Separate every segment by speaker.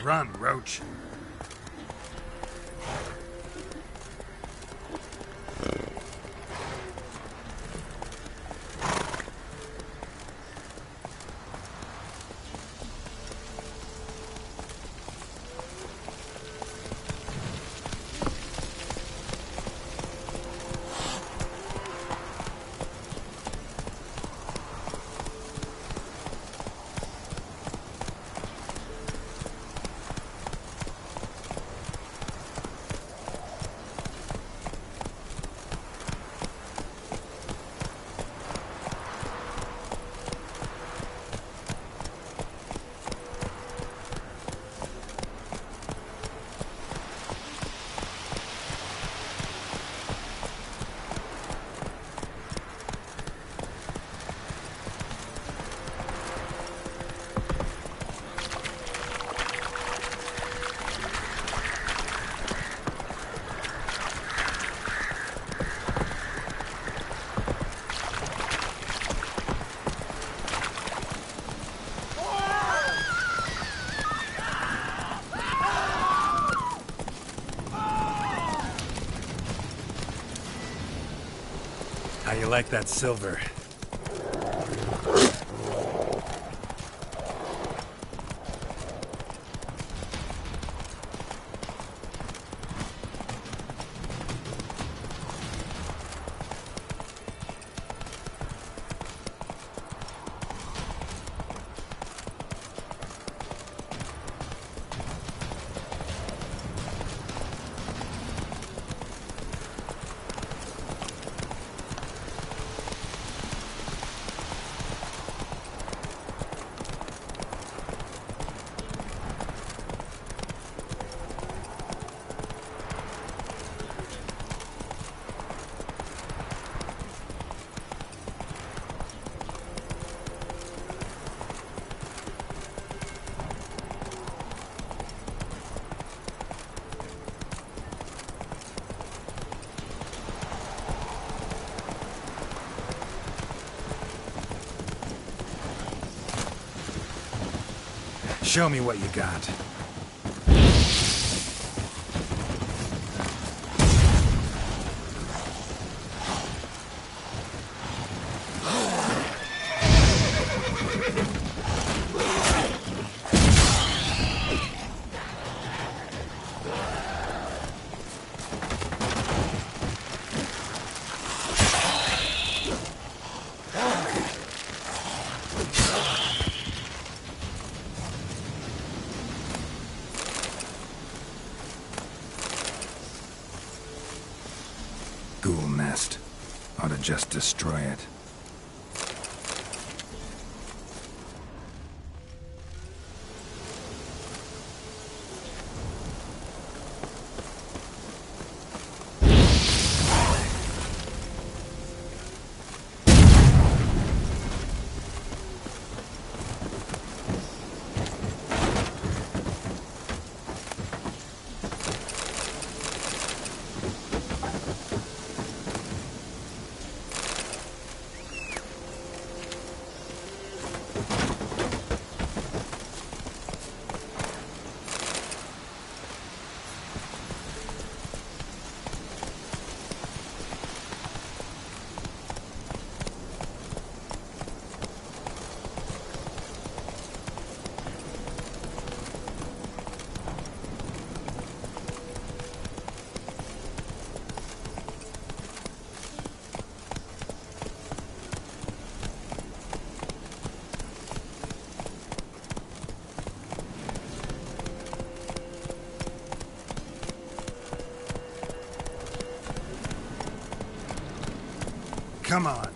Speaker 1: Run, Roach. How you like that silver? Show me what you got. Ghoul nest. Ought to just destroy it. Come on.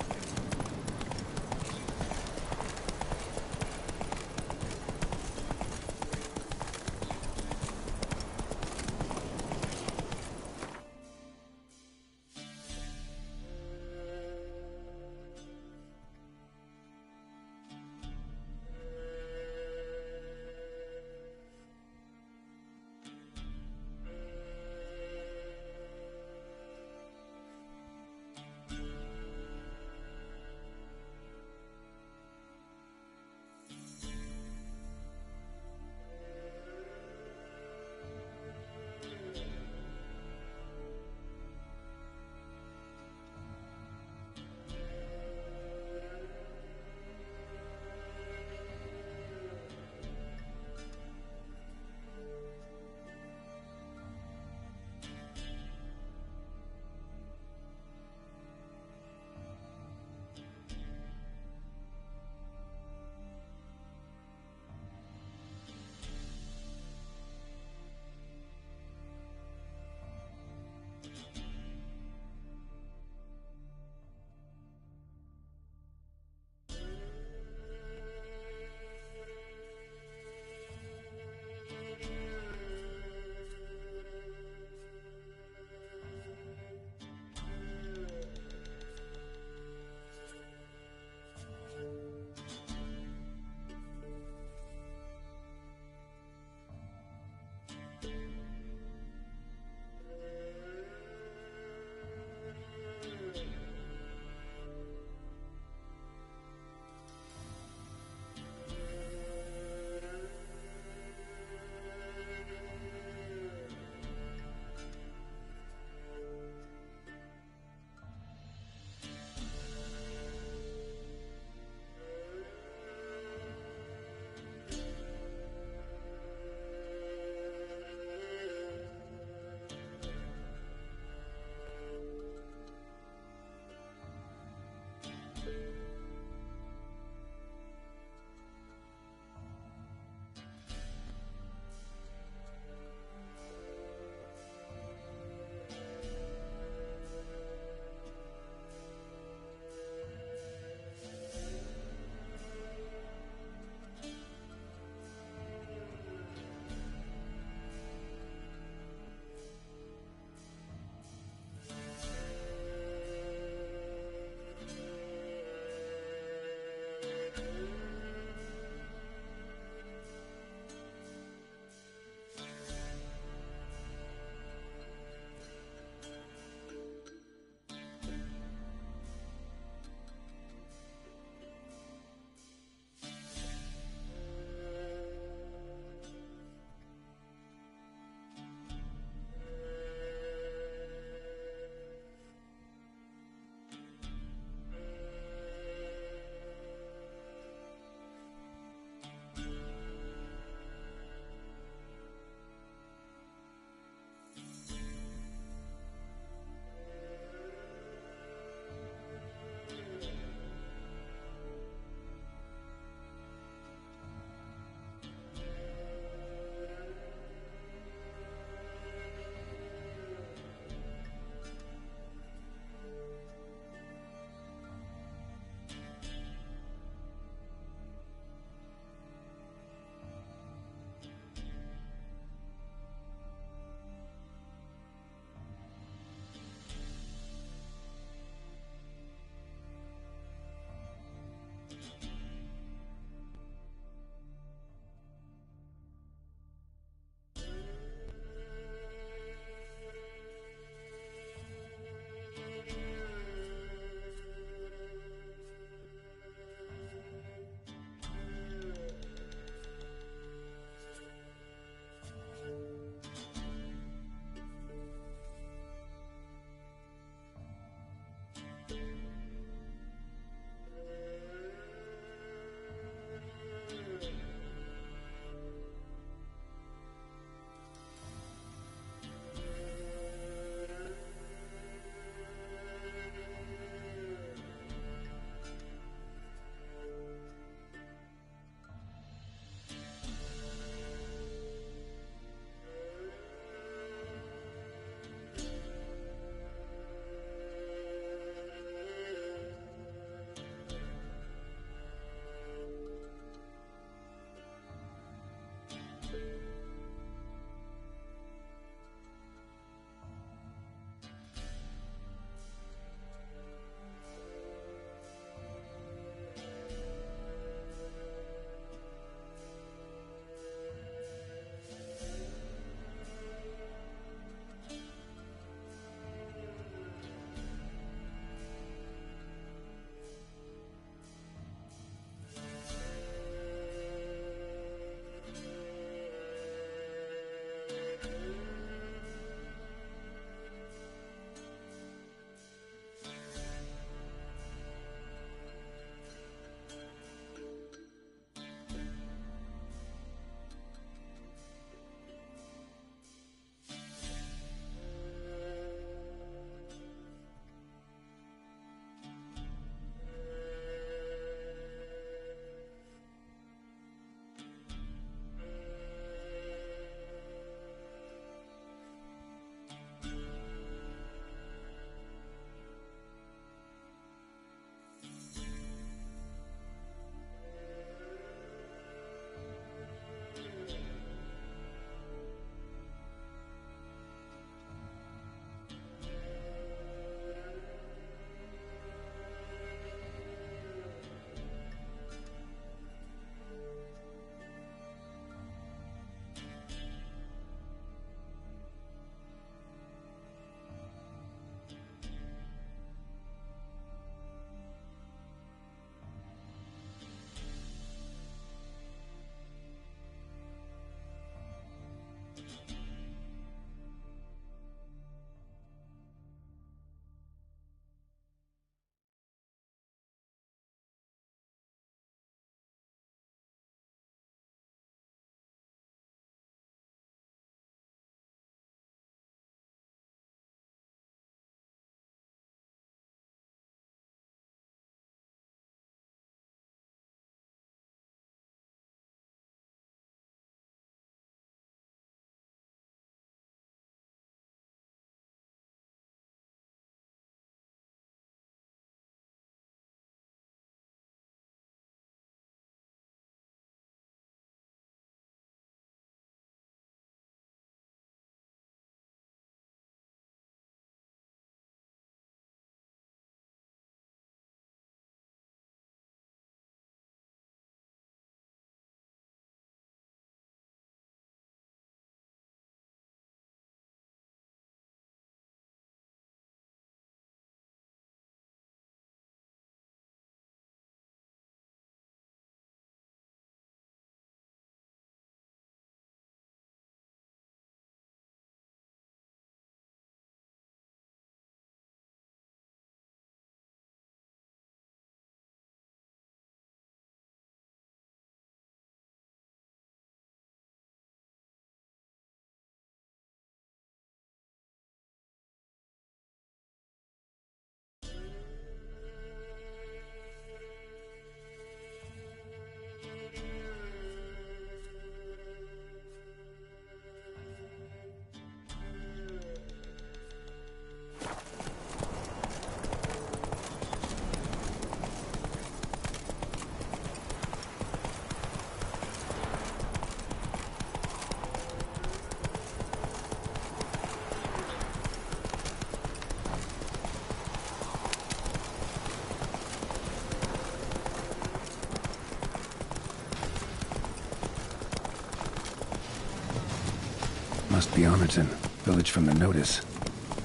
Speaker 1: Must be Honorton, village from the notice.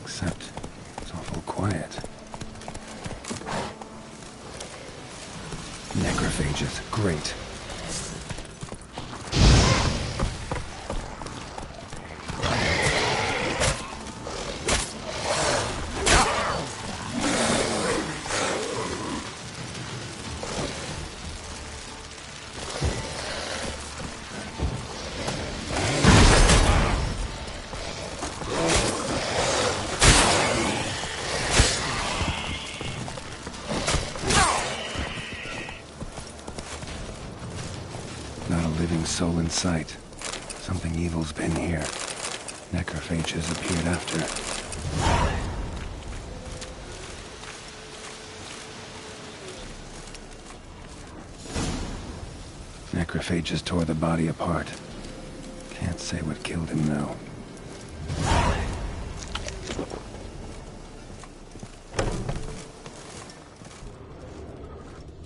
Speaker 1: Except, it's awful quiet. Necrophages, great. Soul in sight. Something evil's been here. Necrophages appeared after. Necrophages tore the body apart. Can't say what killed him, though.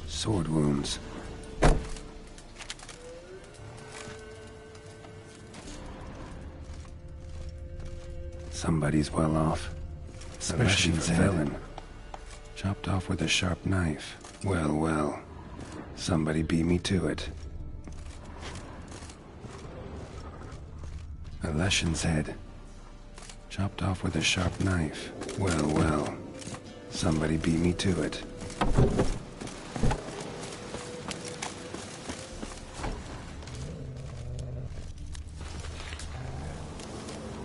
Speaker 1: Sword wounds. Somebody's well off. Especially for villain. Chopped off with a sharp knife. Well, well. Somebody beat me to it. A Leshen's head. Chopped off with a sharp knife. Well, well. Somebody beat me to it.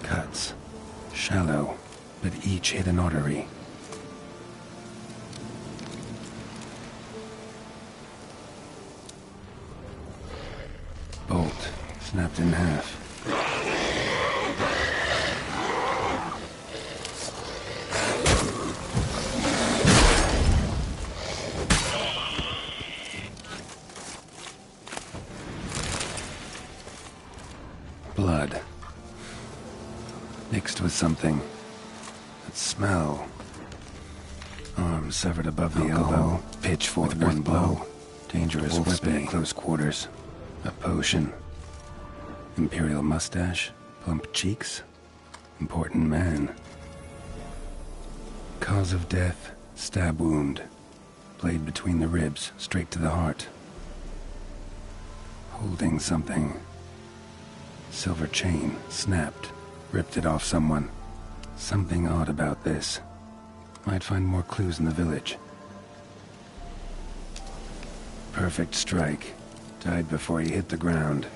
Speaker 1: Cuts. Shallow, but each hit an artery. Bolt, snapped in half. Blood. Mixed with something. That smell. Arm severed above the elbow. Pitchfork with one blow. Dangerous weapon at close quarters. A potion. Imperial mustache. Plump cheeks. Important man. Cause of death. Stab wound. Blade between the ribs. Straight to the heart. Holding something. Silver chain. Snapped. Ripped it off someone. Something odd about this. Might find more clues in the village. Perfect strike. Died before he hit the ground.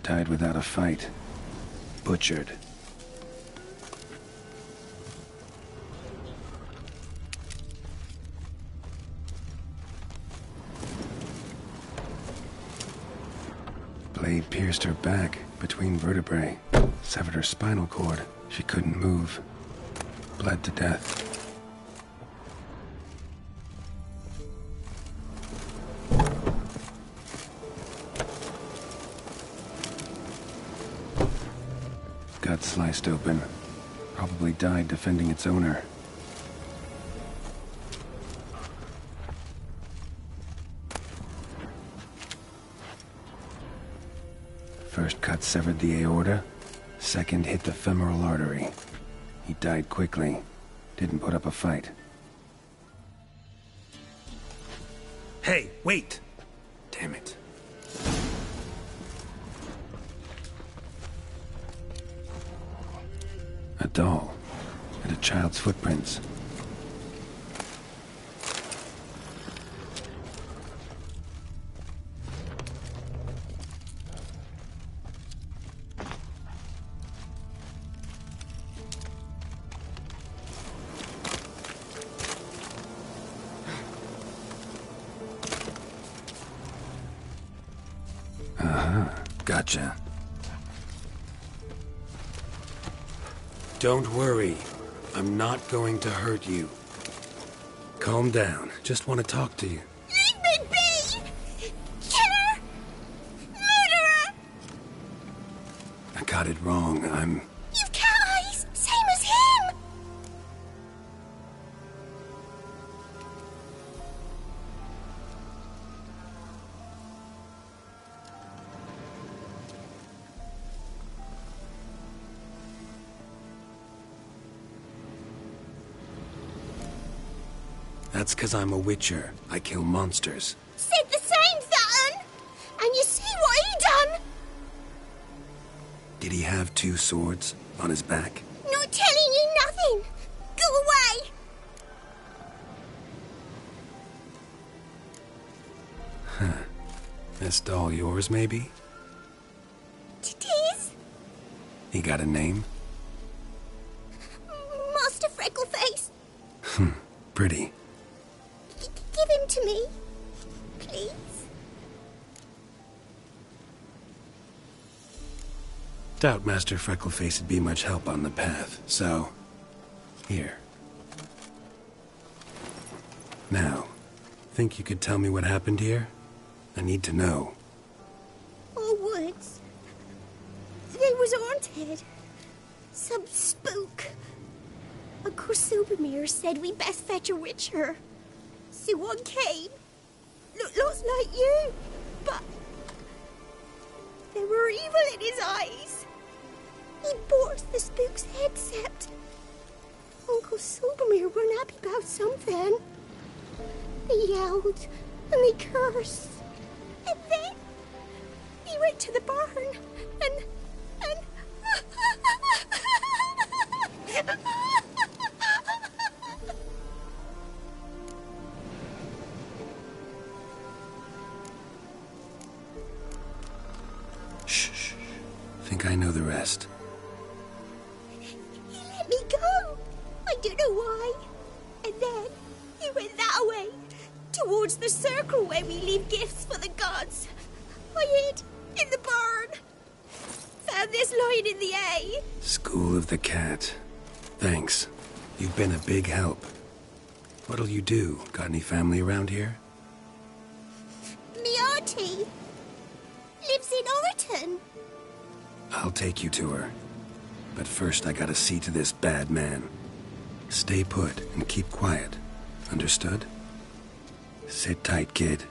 Speaker 1: Died without a fight. Butchered. Blade pierced her back between vertebrae. Severed her spinal cord. She couldn't move. Bled to death. Gut sliced open. Probably died defending its owner. First cut severed the aorta. Second hit the femoral artery. He died quickly. Didn't put up a fight.
Speaker 2: Hey, wait! Damn it.
Speaker 1: A doll. And a child's footprints. Gotcha.
Speaker 2: Don't worry. I'm not going to hurt you. Calm down. Just want to talk to you.
Speaker 3: Leave me be! Killer! Murderer!
Speaker 1: I got it wrong.
Speaker 3: You've cat eyes! Same as him!
Speaker 2: That's 'cause I'm a witcher. I kill monsters.
Speaker 3: Said the same, That'un! And you see what he done?
Speaker 2: Did he have 2 swords on his back?
Speaker 3: Not telling you nothing! Go away!
Speaker 2: This doll yours, maybe?
Speaker 3: It is?
Speaker 2: He got a name?
Speaker 3: Master Freckleface.
Speaker 2: Pretty.
Speaker 3: Give him to me. Please.
Speaker 2: Doubt Master Freckleface would be much help on the path, so... Here. Now, think you could tell me what happened here? I need to know.
Speaker 3: Our woods. They was haunted. Some spook. Uncle Silvermere said we best fetch a witcher. So one came. Looked lots like you, but there were evil in his eyes. He bought the spook's headset. Uncle Silvermere weren't happy about something. They yelled and they cursed. And then he went to the barn and
Speaker 2: Shh. Think I know the rest.
Speaker 3: he let me go. I don't know why. And then he went that way, towards the circle where we leave gifts for the gods. I hid in the barn. Found this line in the A.
Speaker 2: School of the Cat. Thanks. You've been a big help. What'll you do? Got any family around here?
Speaker 3: Me auntie lives in Orton.
Speaker 2: I'll take you to her. But first I gotta see to this bad man. Stay put and keep quiet. Understood? Sit tight, kid.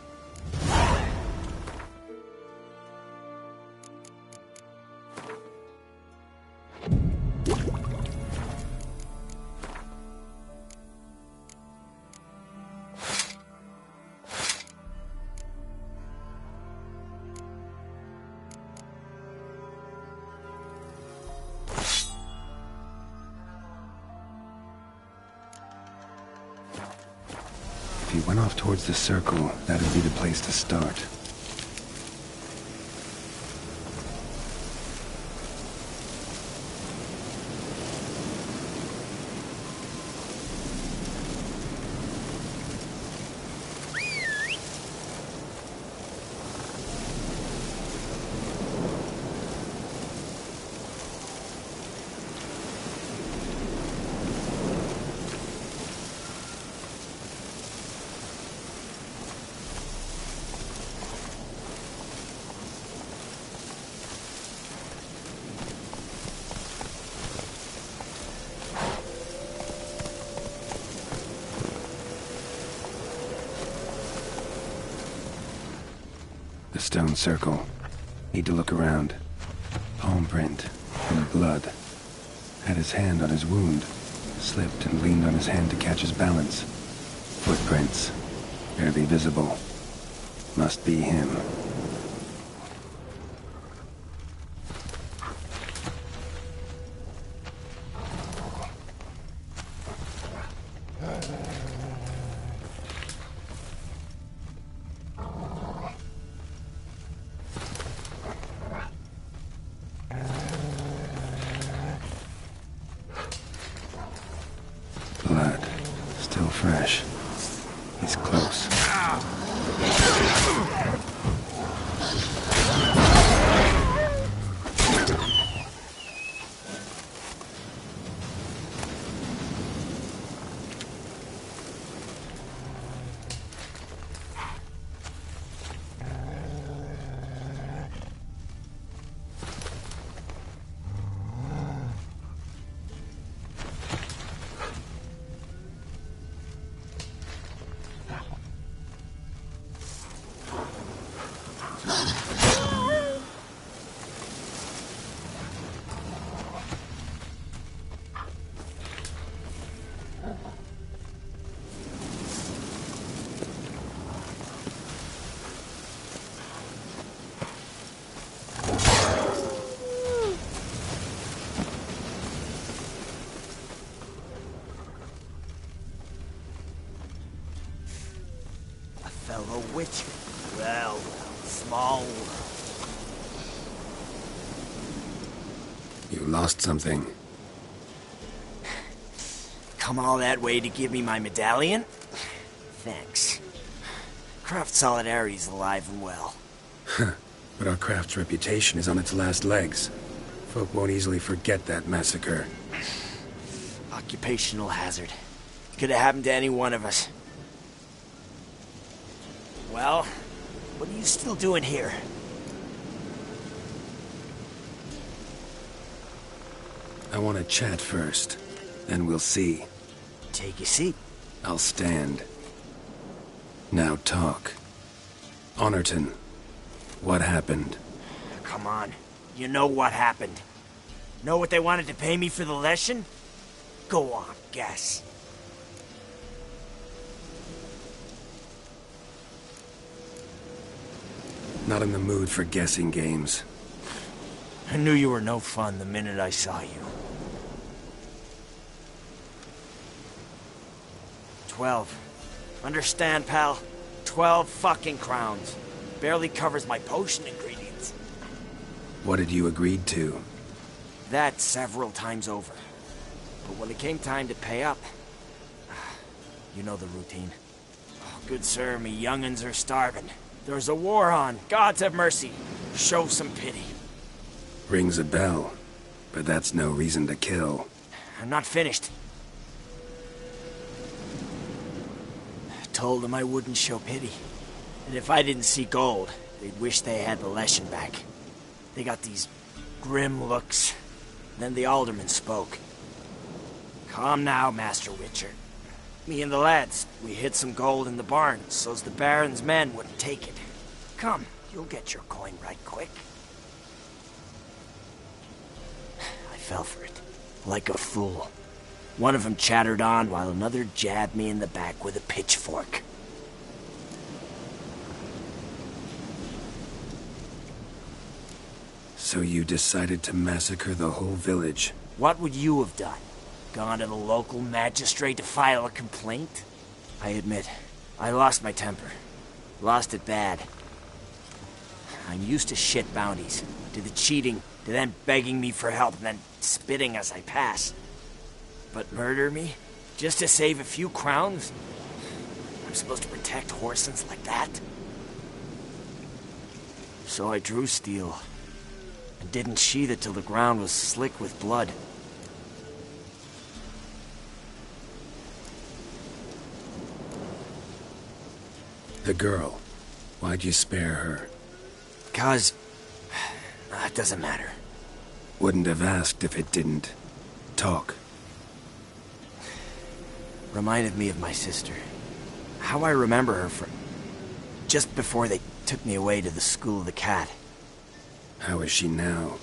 Speaker 1: If you went off towards the circle, that'd be the place to start. The stone circle. Need to look around. Palm print and blood. Had his hand on his wound. Slipped and leaned on his hand to catch his balance. Footprints. Barely visible. Must be him. Blood. Still fresh. He's close.
Speaker 4: Well, small.
Speaker 2: You lost something.
Speaker 4: Come all that way to give me my medallion? Thanks. Craft Solidarity's alive and well.
Speaker 2: But our craft's reputation is on its last legs. Folk won't easily forget that massacre.
Speaker 4: Occupational hazard. Could have happened to any one of us. Well, what are you still doing here?
Speaker 2: I want to chat first. Then we'll see.
Speaker 4: Take a seat.
Speaker 2: I'll stand. Now talk. Honorton, what happened?
Speaker 4: Come on. You know what happened. Know what they wanted to pay me for the lesson? Go on, guess.
Speaker 2: Not in the mood for guessing games.
Speaker 4: I knew you were no fun the minute I saw you. 12. Understand, pal? 12 fucking crowns. Barely covers my potion ingredients.
Speaker 2: What had you agreed to?
Speaker 4: That several times over. But when it came time to pay up, you know the routine. Oh, good sir, me young'uns are starving. There's a war on. Gods have mercy. Show some pity.
Speaker 2: Rings a bell, but that's no reason to kill.
Speaker 4: I'm not finished. I told them I wouldn't show pity. And if I didn't see gold, they'd wish they had the lesson back. They got these grim looks. Then the alderman spoke. Calm now, Master Witcher. Me and the lads, we hid some gold in the barn, so's the Baron's men wouldn't take it. Come, you'll get your coin right quick. I fell for it, like a fool. One of them chattered on while another jabbed me in the back with a pitchfork.
Speaker 2: So you decided to massacre the whole village?
Speaker 4: What would you have done? Gone to the local magistrate to file a complaint? I admit, I lost my temper. Lost it bad. I'm used to shit bounties, to the cheating, to them begging me for help and then spitting as I pass. But murder me? Just to save a few crowns? I'm supposed to protect Horsens like that? So I drew steel, and didn't sheathe it till the ground was slick with blood.
Speaker 2: The girl. Why'd you spare her?
Speaker 4: 'Cause... it doesn't matter.
Speaker 2: Wouldn't have asked if it didn't. Talk.
Speaker 4: Reminded me of my sister. How I remember her from... just before they took me away to the School of the Cat.
Speaker 2: How is she now?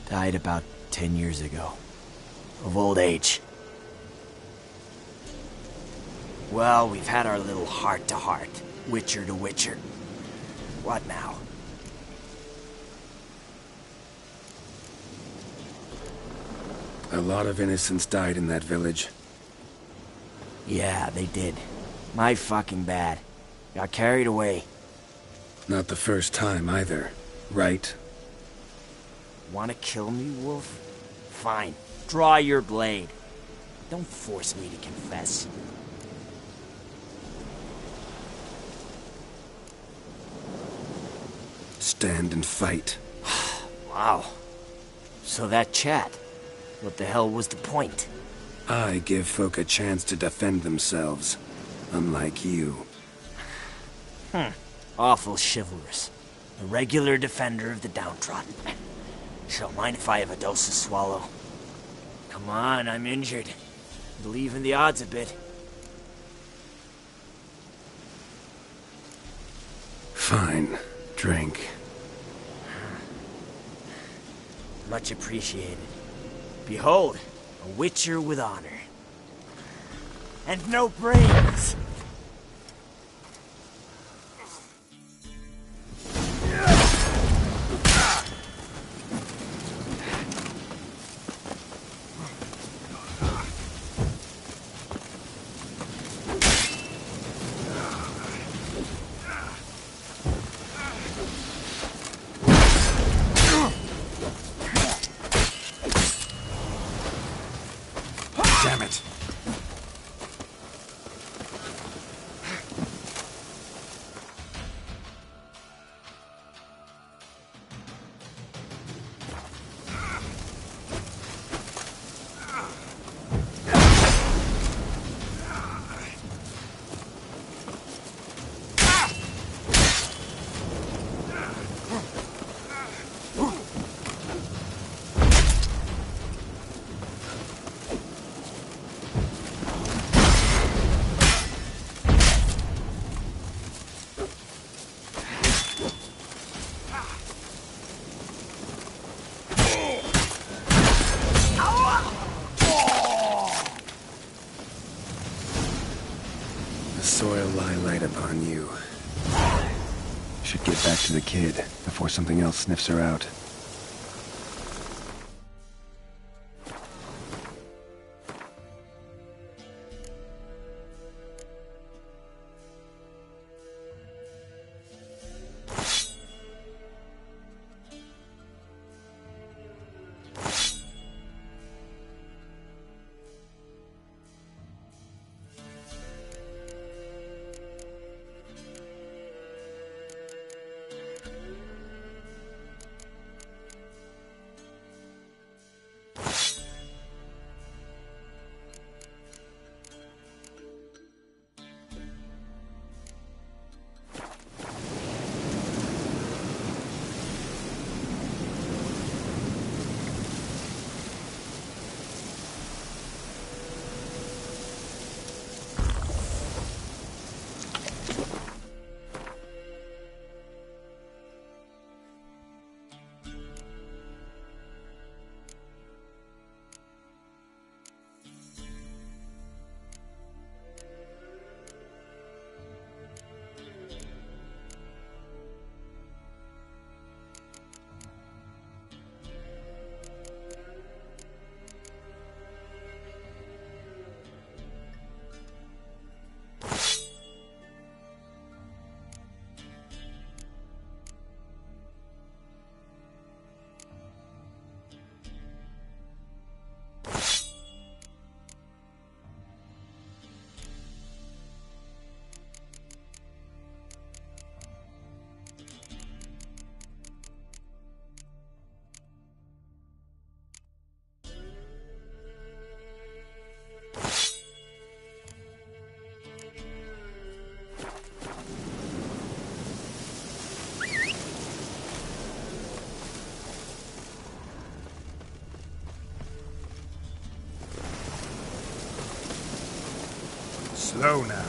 Speaker 4: Died about 10 years ago. Of old age. Well, we've had our little heart-to-heart. Witcher to Witcher. What now?
Speaker 2: A lot of innocents died in that village.
Speaker 4: Yeah, they did. My fucking bad. Got carried away.
Speaker 2: Not the first time either, right?
Speaker 4: Wanna kill me, Wolf? Fine. Draw your blade. Don't force me to confess.
Speaker 2: Stand and fight.
Speaker 4: Wow. So that chat. What the hell was the point?
Speaker 2: I give folk a chance to defend themselves. Unlike you.
Speaker 4: Awful chivalrous. A regular defender of the downtrodden. So mind if I have a dose to swallow? Come on, I'm injured. Believe in the odds a bit.
Speaker 2: Fine. Drink.
Speaker 4: Much appreciated. Behold, a witcher with honor. And no brains!
Speaker 1: should get back to the kid before something else sniffs her out.
Speaker 5: Slow now.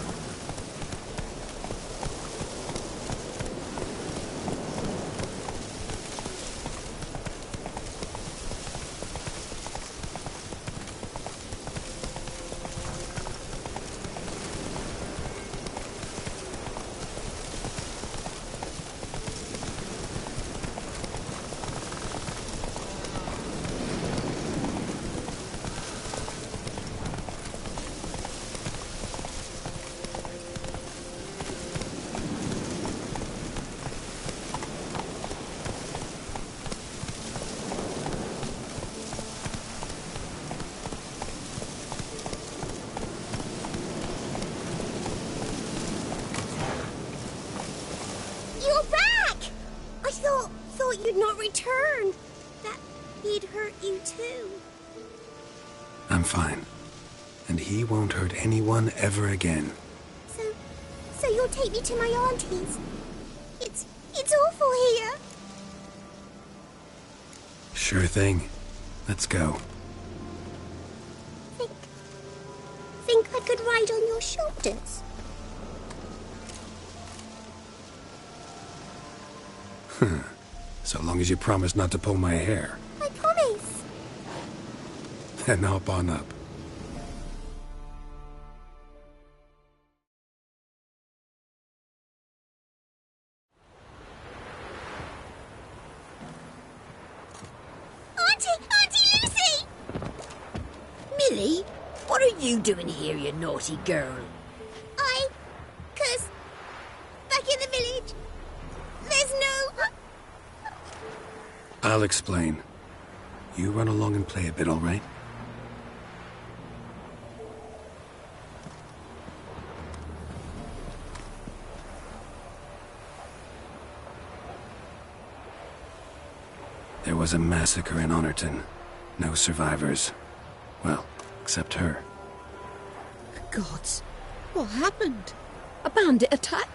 Speaker 3: You'd not return. That he'd hurt you too.
Speaker 2: I'm fine. And he won't hurt anyone ever again.
Speaker 3: So you'll take me to my auntie's? It's awful here.
Speaker 2: Sure thing. Let's go.
Speaker 3: Think I could ride on your shoulders?
Speaker 2: So long as you promise not to pull my hair.
Speaker 3: I promise.
Speaker 2: Then hop on up.
Speaker 3: Auntie Lucy!
Speaker 6: Millie, what are you doing here, you naughty girl?
Speaker 3: 'Cause back in the village, there's no...
Speaker 2: I'll explain. You run along and play a bit, all right? There was a massacre in Honorton. No survivors. Well, except her.
Speaker 6: Gods, what happened? A bandit attack?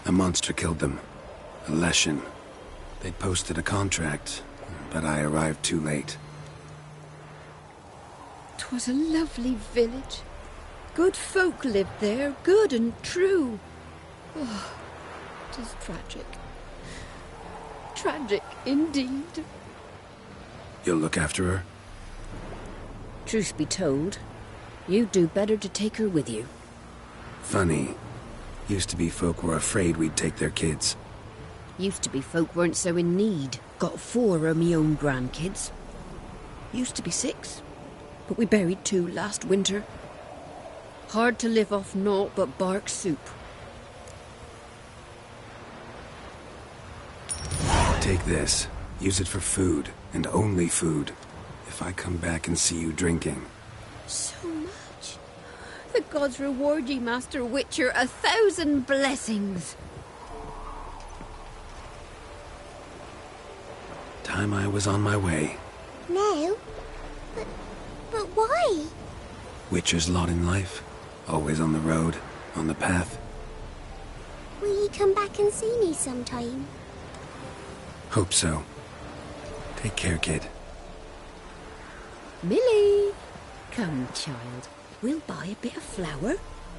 Speaker 2: A monster killed them. A Leshen. They'd posted a contract, but I arrived too late.
Speaker 6: 'Twas a lovely village. Good folk lived there, good and true. Oh, 'tis tragic. Tragic indeed.
Speaker 2: You'll look after her?
Speaker 6: Truth be told, you'd do better to take her with you.
Speaker 2: Funny. Used to be folk were afraid we'd take their kids.
Speaker 6: Used to be folk weren't so in need. Got 4 of me own grandkids. Used to be 6, but we buried 2 last winter. Hard to live off naught but bark soup.
Speaker 2: Take this. Use it for food, and only food. If I come back and see you drinking.
Speaker 6: So much. The gods reward ye, Master Witcher, 1,000 blessings.
Speaker 2: Time I was on my way.
Speaker 3: No. But why?
Speaker 2: Witcher's lot in life. Always on the road, on the path.
Speaker 3: Will you come back and see me sometime?
Speaker 2: Hope so. Take care, kid.
Speaker 6: Millie! Come, child. We'll buy a bit of flour.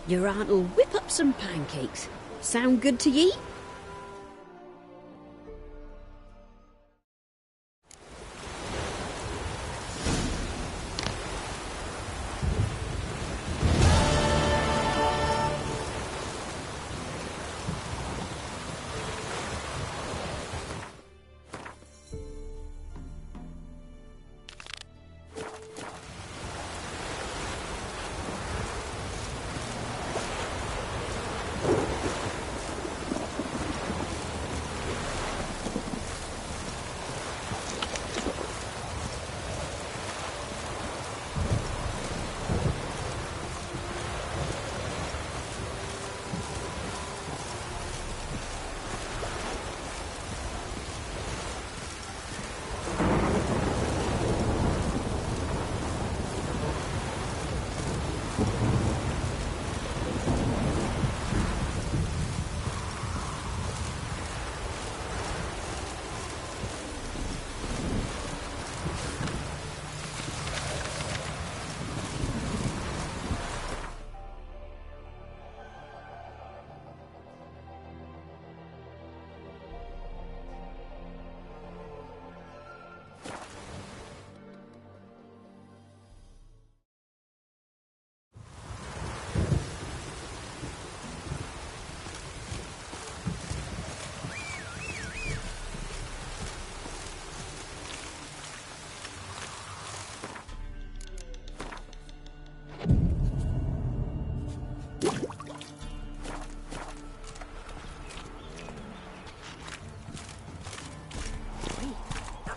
Speaker 6: Your aunt'll whip up some pancakes. Sound good to ye?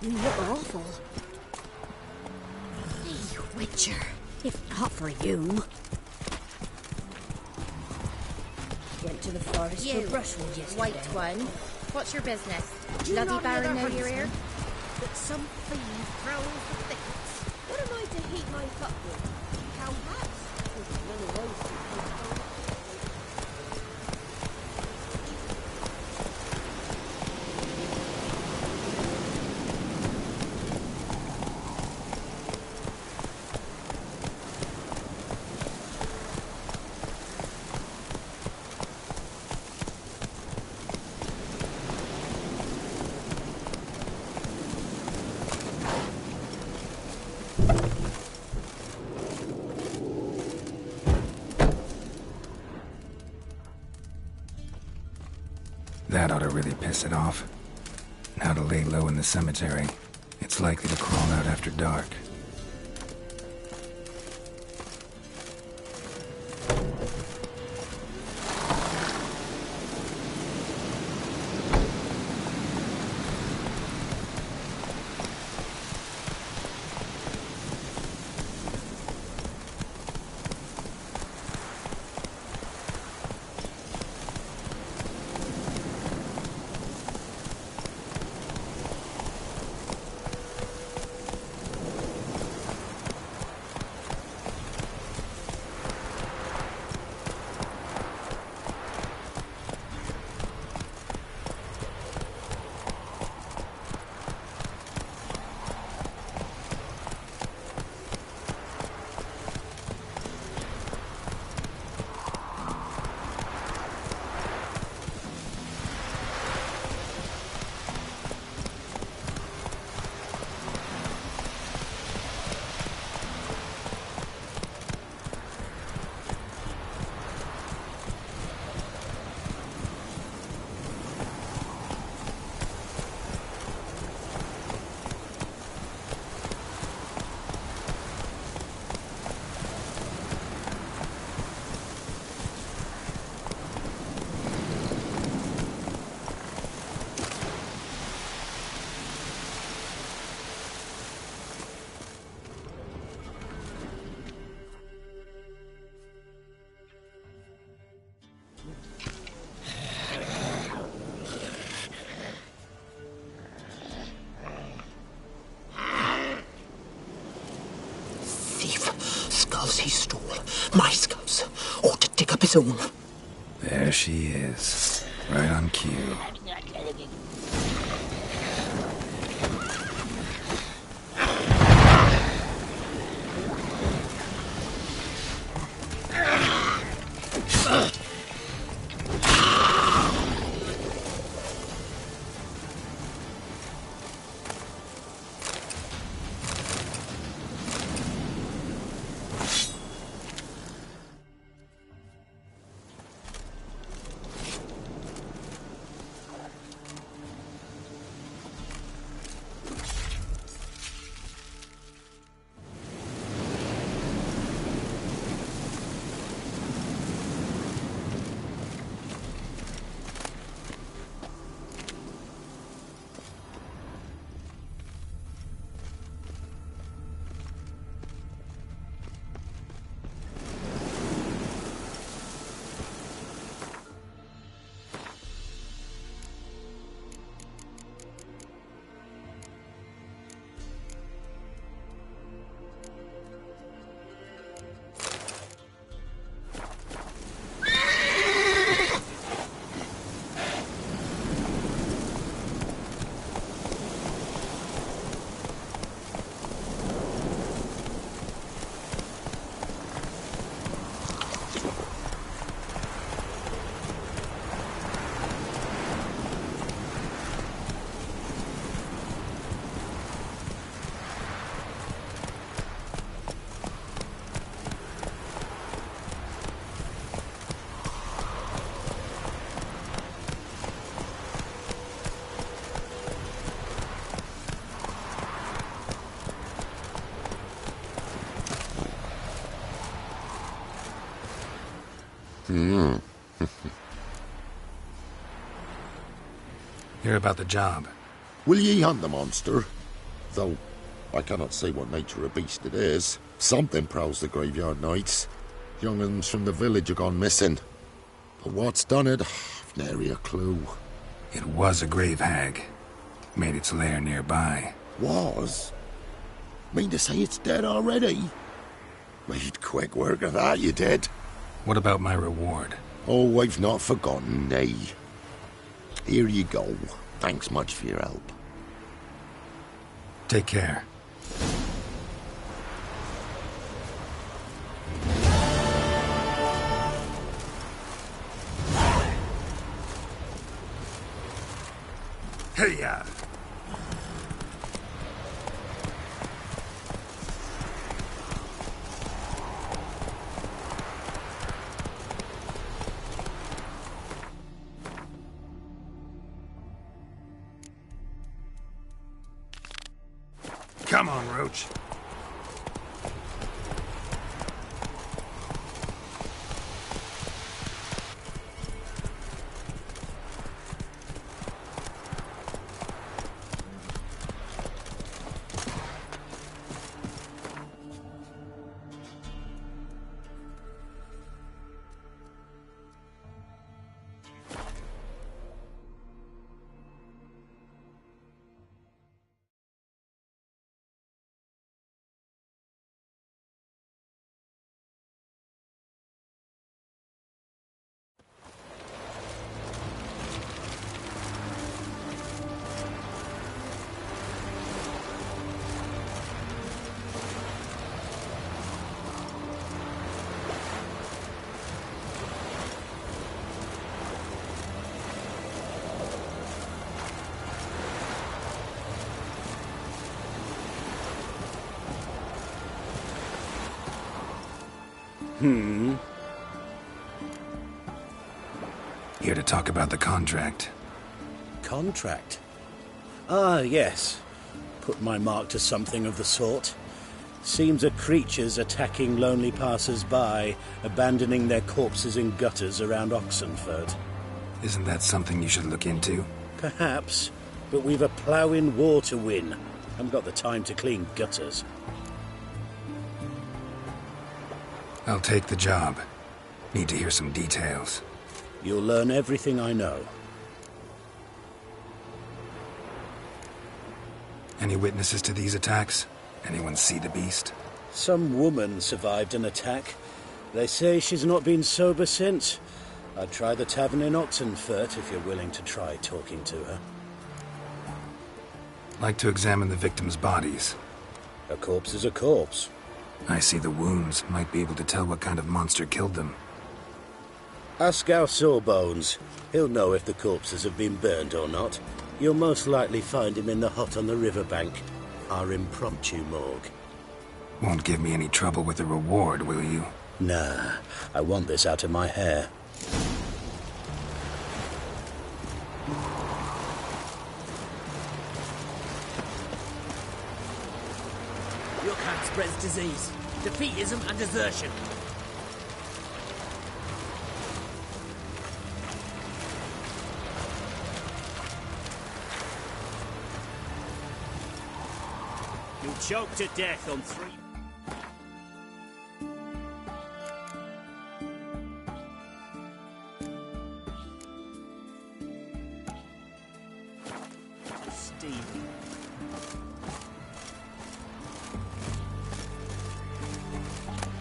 Speaker 6: You look awful. Hey, Witcher, if not for you. Went to the forest
Speaker 7: You,
Speaker 6: for brushwood yesterday.
Speaker 7: white one. What's your business?
Speaker 6: Do you
Speaker 7: Bloody
Speaker 6: not
Speaker 7: Baron
Speaker 6: know
Speaker 7: know you're here?
Speaker 6: That some fiend prowls the thickets. What am I to heat my cup with? Cow hats? None of those things.
Speaker 1: That ought to really piss it off. Now to lay low in the cemetery. It's likely to crawl out after dark.
Speaker 8: he stole my scouts ought to dig up his own.
Speaker 1: There she is. Right on cue.
Speaker 2: Hear about the job.
Speaker 9: Will ye hunt the monster? Though, I cannot say what nature of beast it is. Something prowls the graveyard nights. Young uns from the village are gone missing. But what's done it, I've nary a clue.
Speaker 2: It was a grave hag. Made its lair nearby.
Speaker 9: Was? Mean to say it's dead already? Made quick work of that, you did.
Speaker 2: What about my reward?
Speaker 9: Oh, I've not forgotten, nay. Here you go. Thanks much for your help.
Speaker 2: Take care.
Speaker 5: Hey-ya! Come on, Roach.
Speaker 2: Here to talk about the contract.
Speaker 10: Contract? Ah, yes. Put my mark to something of the sort. Seems that creatures attacking lonely passers-by, abandoning their corpses in gutters around Oxenford.
Speaker 2: Isn't that something you should look into?
Speaker 10: Perhaps, but we've a ploughing war to win. Haven't got the time to clean gutters.
Speaker 2: I'll take the job. Need to hear some details.
Speaker 10: You'll learn everything I know.
Speaker 2: Any witnesses to these attacks? Anyone see the beast?
Speaker 10: Some woman survived an attack. They say she's not been sober since. I'd try the tavern in Oxenfurt if you're willing to try talking to her.
Speaker 1: Like to examine the victims' bodies.
Speaker 10: A corpse is a corpse.
Speaker 1: I see the wounds. Might be able to tell what kind of monster killed them.
Speaker 10: Ask our Sawbones. He'll know if the corpses have been burned or not. You'll most likely find him in the hut on the riverbank. Our impromptu morgue.
Speaker 1: Won't give me any trouble with the reward, will you?
Speaker 10: Nah, I want this out of my hair.
Speaker 11: Your kind spreads disease, defeatism and desertion. You'll choke to death on 3...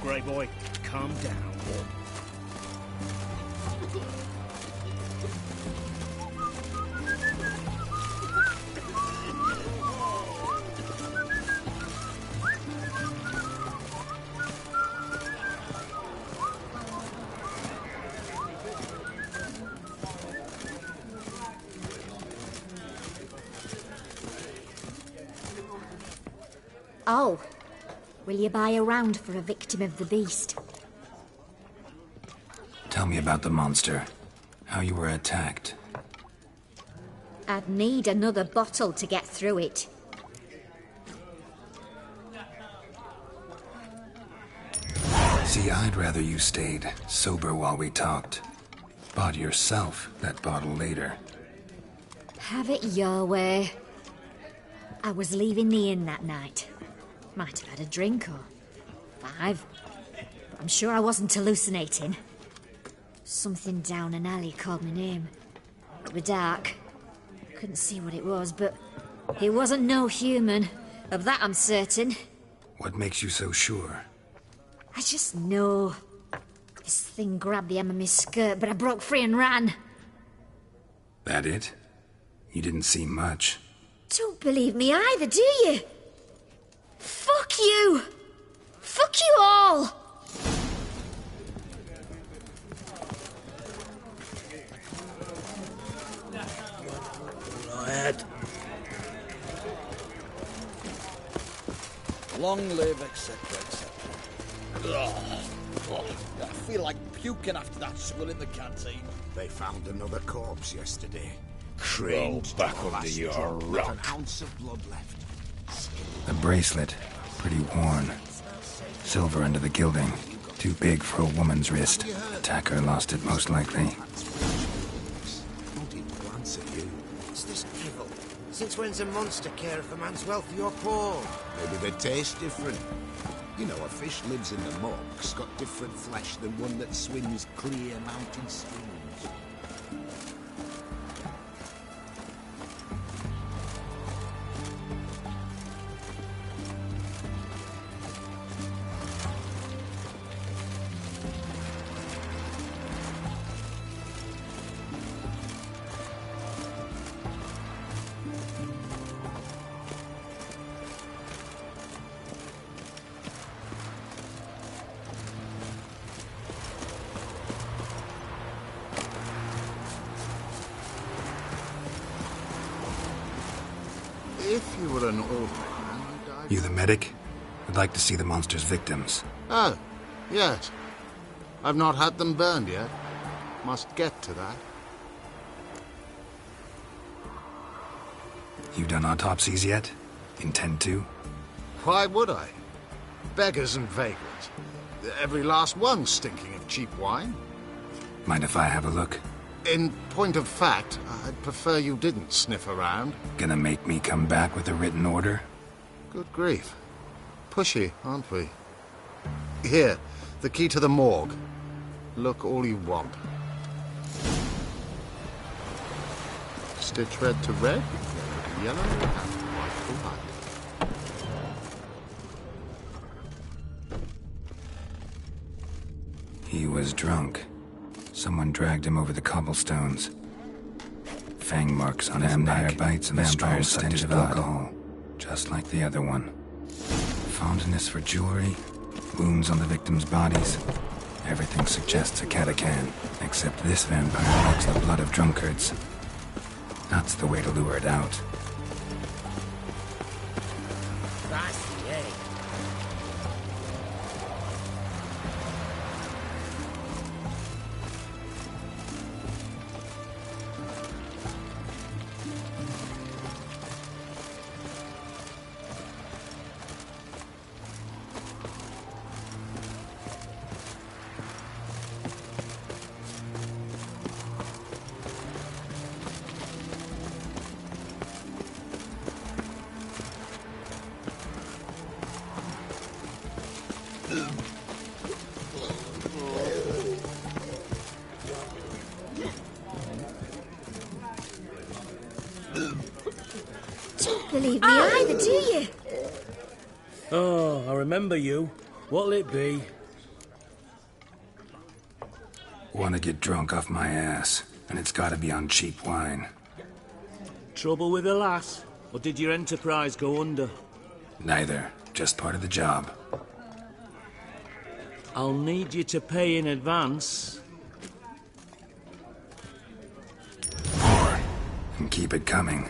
Speaker 11: Grey boy, calm down.
Speaker 3: Oh, will you buy a round for a victim of the beast?
Speaker 1: Tell me about the monster. How you were attacked.
Speaker 3: I'd need another bottle to get through it.
Speaker 1: See, I'd rather you stayed sober while we talked. Bought yourself that bottle later.
Speaker 3: Have it your way. I was leaving the inn that night. Might have had a drink or 5. But I'm sure I wasn't hallucinating. Something down an alley called my name. It was dark. Couldn't see what it was, but it wasn't no human. Of that I'm certain.
Speaker 1: What makes you so sure?
Speaker 3: I just know. This thing grabbed the hem of my skirt, but I broke free and ran.
Speaker 1: That it? You didn't see much.
Speaker 3: Don't believe me either, do you? Fuck you! Fuck you all!
Speaker 11: Go ahead. Long live, etc., etc. I feel like puking after that swill in the canteen.
Speaker 12: They found another corpse yesterday.
Speaker 5: Crawl back under your
Speaker 12: Not
Speaker 5: rock.
Speaker 12: an ounce of blood left.
Speaker 1: The bracelet. Pretty worn. Silver under the gilding. Too big for a woman's wrist. Attacker lost it most likely.
Speaker 12: Don't even glance at you.
Speaker 13: What's this drivel? Since when's a monster care if a man's wealthy or poor?
Speaker 12: Maybe they taste different. You know, a fish lives in the muck's got different flesh than one that swims clear mountain streams. If you were an old man,
Speaker 1: You the medic? I'd like to see the monster's victims.
Speaker 12: Oh, yes. I've not had them burned yet. Must get to that.
Speaker 1: You done autopsies yet? Intend to?
Speaker 12: Why would I? Beggars and vagrants. Every last one stinking of cheap wine.
Speaker 1: Mind if I have a look?
Speaker 12: In point of fact, I'd prefer you didn't sniff around.
Speaker 1: Gonna make me come back with a written order?
Speaker 12: Good grief. Pushy, aren't we? Here, the key to the morgue. Look all you want. Stitch red to red, yellow to yellow, and white to white.
Speaker 1: was drunk. Someone dragged him over the cobblestones. Fang marks on his neck, bites, and the strong stench of alcohol, just like the other one. Fondness for jewelry, wounds on the victims' bodies. Everything suggests a Catacan, except this vampire likes the blood of drunkards. That's the way to lure it out.
Speaker 3: Don't believe me either, do you?
Speaker 10: Oh, I remember you. What'll it be?
Speaker 1: Want to get drunk off my ass, and it's gotta be on cheap wine.
Speaker 10: Trouble with the lass? Or did your enterprise go under?
Speaker 1: Neither. Just part of the job.
Speaker 10: I'll need you to pay in advance.
Speaker 1: More. And keep it coming.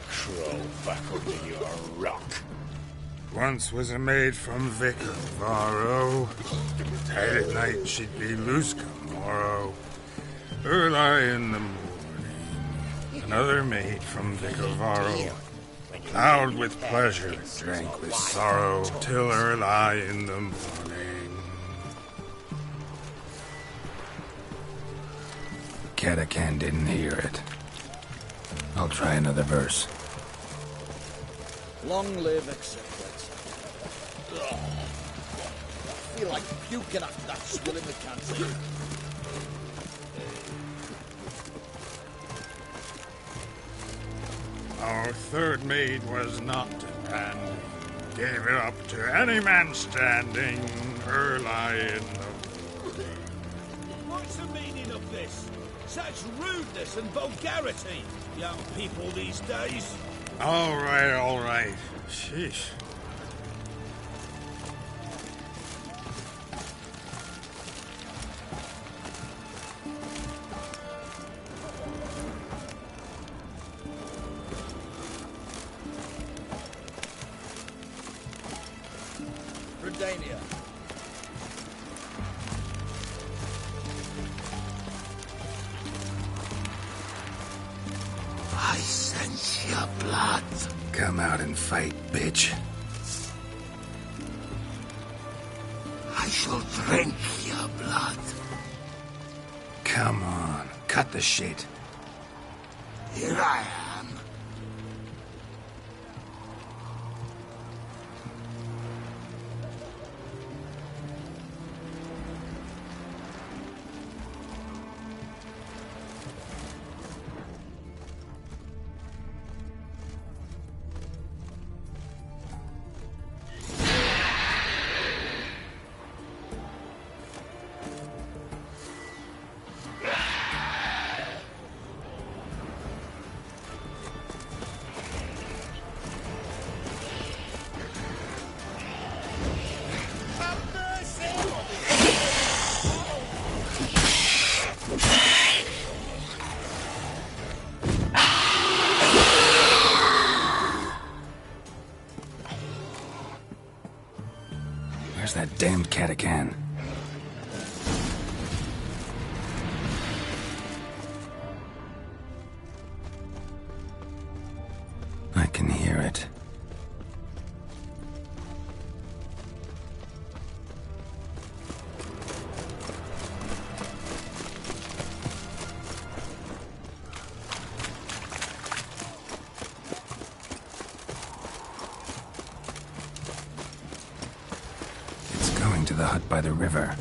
Speaker 5: Crawl back under your rock.
Speaker 14: Once was a maid from Vicar Varro. Tight at night she'd be loose come morrow. Early in the morning. Another maid from Vicar Varro. Loud with pleasure, drank with sorrow, till early in the morning.
Speaker 1: Catacan didn't hear it. I'll try another verse.
Speaker 11: Long live etc. I feel like puking after that swill in the canteen.
Speaker 14: Our third maid was not demanding. Gave it up to any man standing early in the morning.
Speaker 5: What's the meaning of this? Such rudeness and vulgarity, young people these days.
Speaker 14: All right. Sheesh.
Speaker 11: Redania.
Speaker 9: I sense your blood.
Speaker 1: Come out and fight, bitch.
Speaker 9: I shall drink your blood.
Speaker 1: Come on, cut the shit.
Speaker 9: Here I am.
Speaker 1: Where's that damned Catacan? I can hear it. To the hut by the river.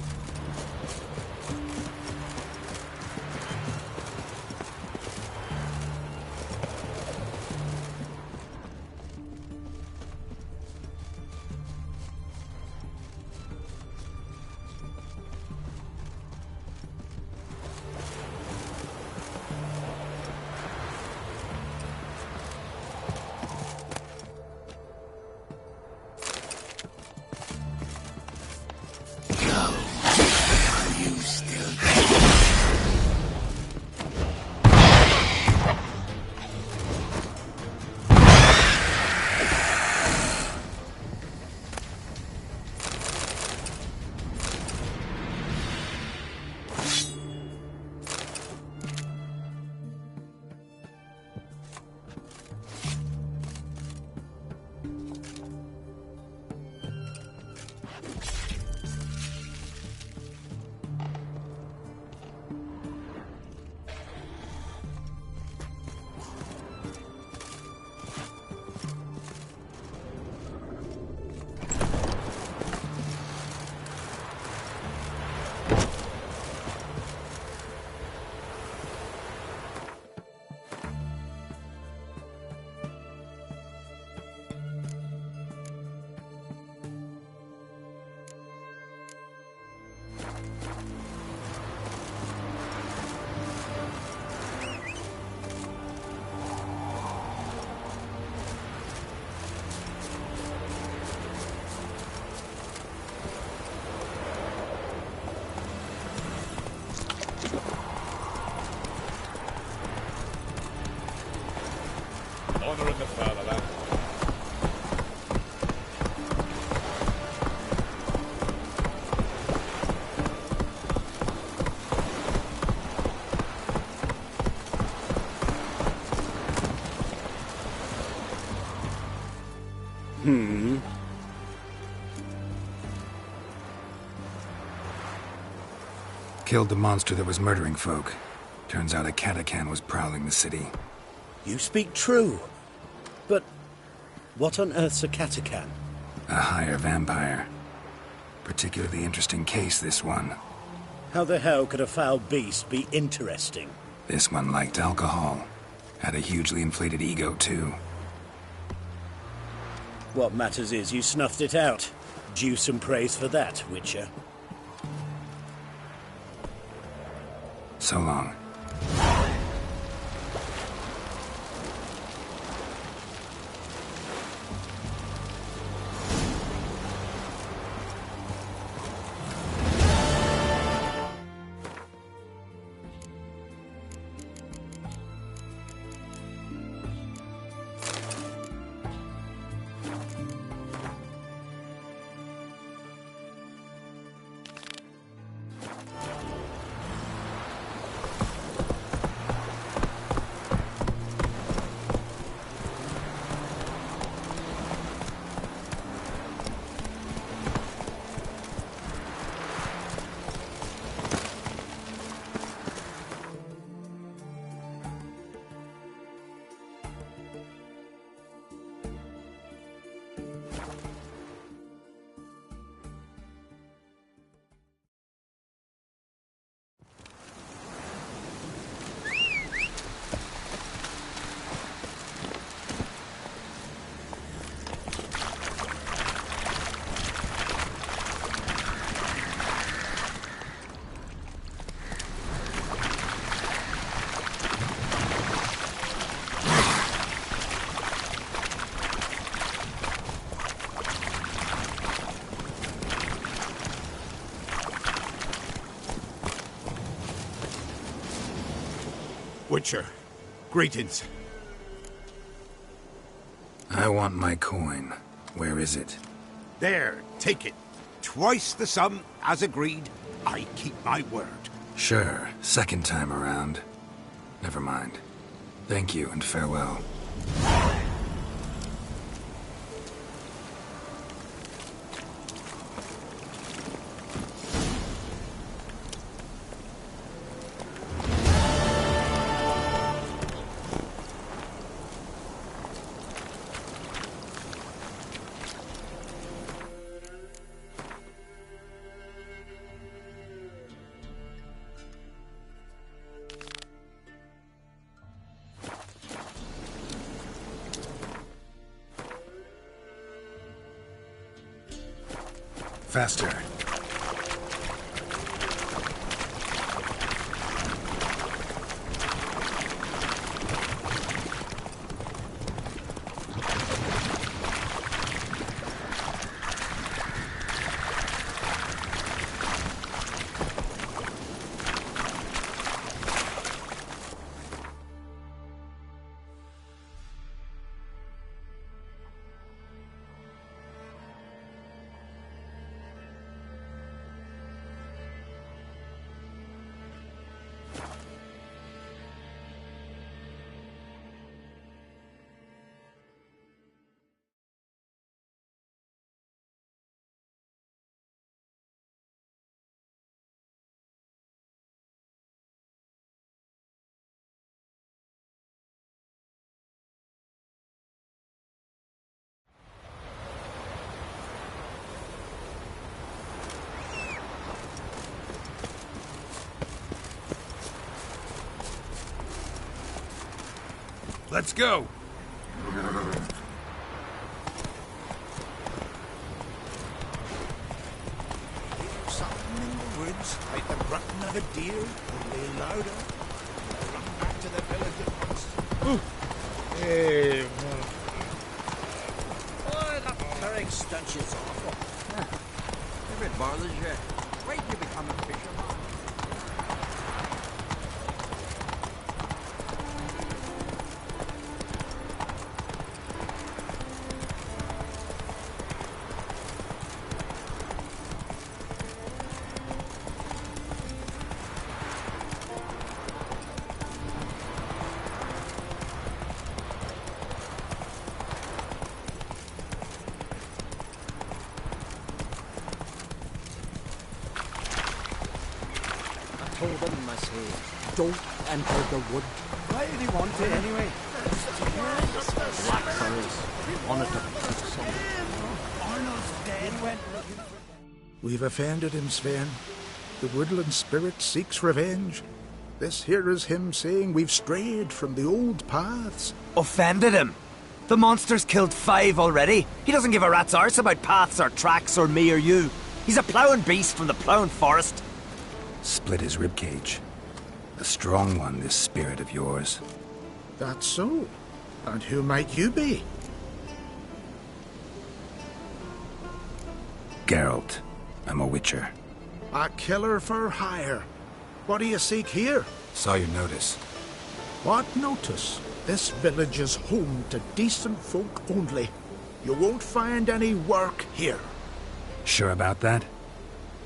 Speaker 5: the foul of that.
Speaker 2: Killed the monster that was murdering folk. Turns out a Catacan was prowling the city.
Speaker 10: You speak true. But what on earth's a Catacan?
Speaker 2: A higher vampire. Particularly interesting case, this one.
Speaker 10: How the hell could a foul beast be interesting?
Speaker 2: This one liked alcohol. Had a hugely inflated ego, too.
Speaker 10: What matters is you snuffed it out. Due some praise for that, Witcher.
Speaker 2: So long.
Speaker 5: Witcher, greetings.
Speaker 2: I want my coin. Where is it?
Speaker 5: There, take it. Twice the sum, as agreed. I keep my word.
Speaker 2: Sure, second time around. Never mind. Thank you and farewell. Faster.
Speaker 5: Let's go. Something in the woods, like the grunting of a deer, only louder. Run back to the village at once.
Speaker 11: Hey, boy, that carrying stench is awful. If it bothers you, wait till you become a fisherman.
Speaker 15: told them, I say, don't enter the wood. Why did he want to anyway? Black fellas wanted to put some. Arnold's dead.
Speaker 5: We've offended him, Sven. The woodland spirit seeks revenge. This here is him saying we've strayed from the old paths.
Speaker 16: Offended him? The monster's killed 5 already. He doesn't give a rat's arse about paths or tracks or me or you. He's a ploughing beast from the ploughing forest.
Speaker 2: Split his ribcage. A strong one, this spirit of yours.
Speaker 5: That's so. And who might you be?
Speaker 2: Geralt. I'm a witcher.
Speaker 5: A killer for hire. What do you seek here?
Speaker 2: Saw your notice.
Speaker 5: What notice? This village is home to decent folk only. You won't find any work here.
Speaker 2: Sure about that?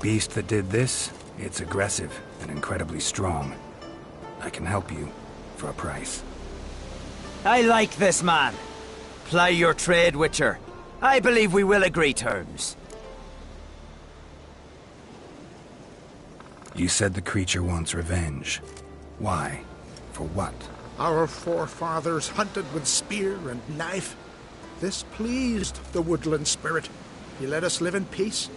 Speaker 2: Beast that did this, it's aggressive and incredibly strong. I can help you for a price.
Speaker 16: I like this man. Ply your trade, Witcher. I believe we will agree terms.
Speaker 2: You said the creature wants revenge. Why? For what?
Speaker 5: Our forefathers hunted with spear and knife. This pleased the woodland spirit. He let us live in peace.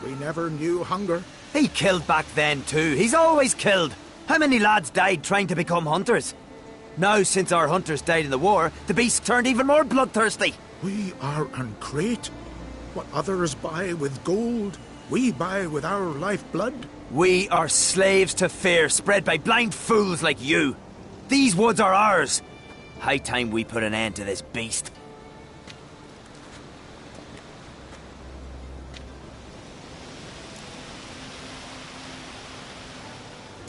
Speaker 5: We never knew hunger.
Speaker 16: He killed back then too. He's always killed. How many lads died trying to become hunters? Now, since our hunters died in the war, the beast turned even more bloodthirsty.
Speaker 5: We are uncrate. What others buy with gold, we buy with our lifeblood.
Speaker 16: We are slaves to fear, spread by blind fools like you. These woods are ours. High time we put an end to this beast.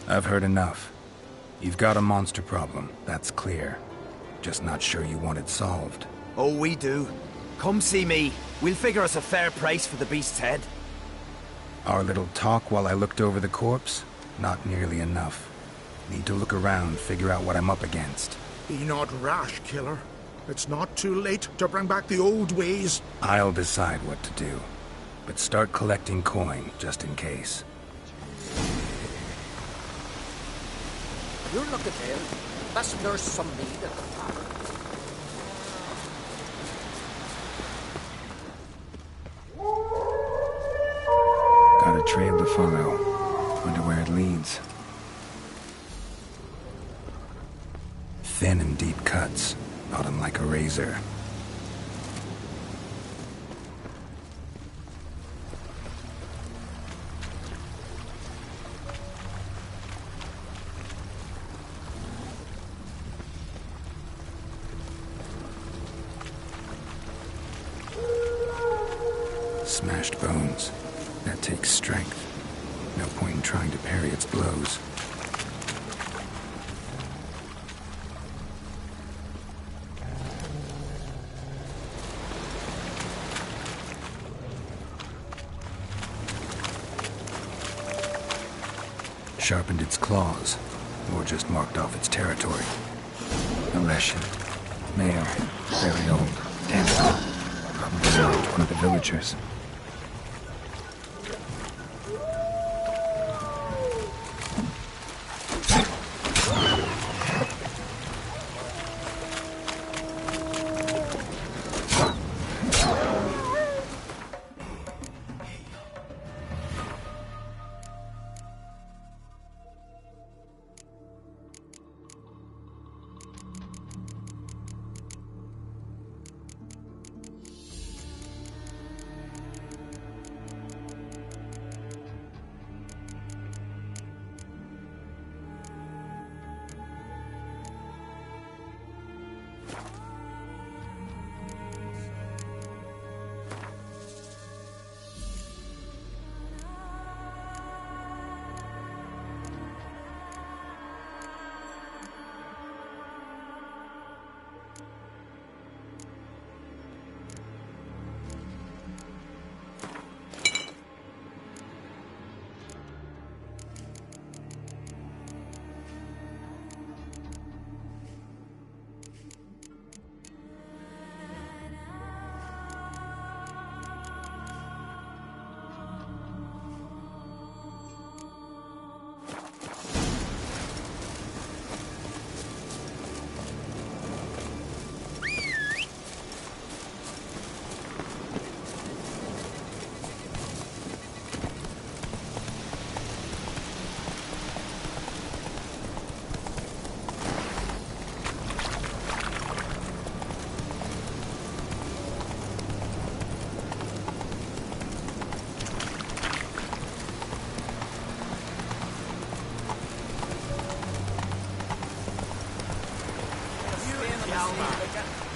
Speaker 2: I've heard enough. You've got a monster problem, that's clear. Just not sure you want it solved.
Speaker 16: Oh, we do. Come see me. We'll figure us a fair price for the beast's head.
Speaker 2: Our little talk while I looked over the corpse? Not nearly enough. Need to look around, figure out what I'm up against.
Speaker 5: Be not rash, killer. It's not too late to bring back the old ways.
Speaker 2: I'll decide what to do. But start collecting coin, just in case.
Speaker 15: You look at him. Best nurse some need at the farm.
Speaker 1: Got a trail to follow. Wonder where it leads.
Speaker 2: Thin and deep cuts. Cut 'em like a razor. Smashed bones. That takes strength. No point in trying to parry its blows. Sharpened its claws, or just marked off its territory.
Speaker 1: Alessian. Male. Very old. Damn. Probably not one of the villagers.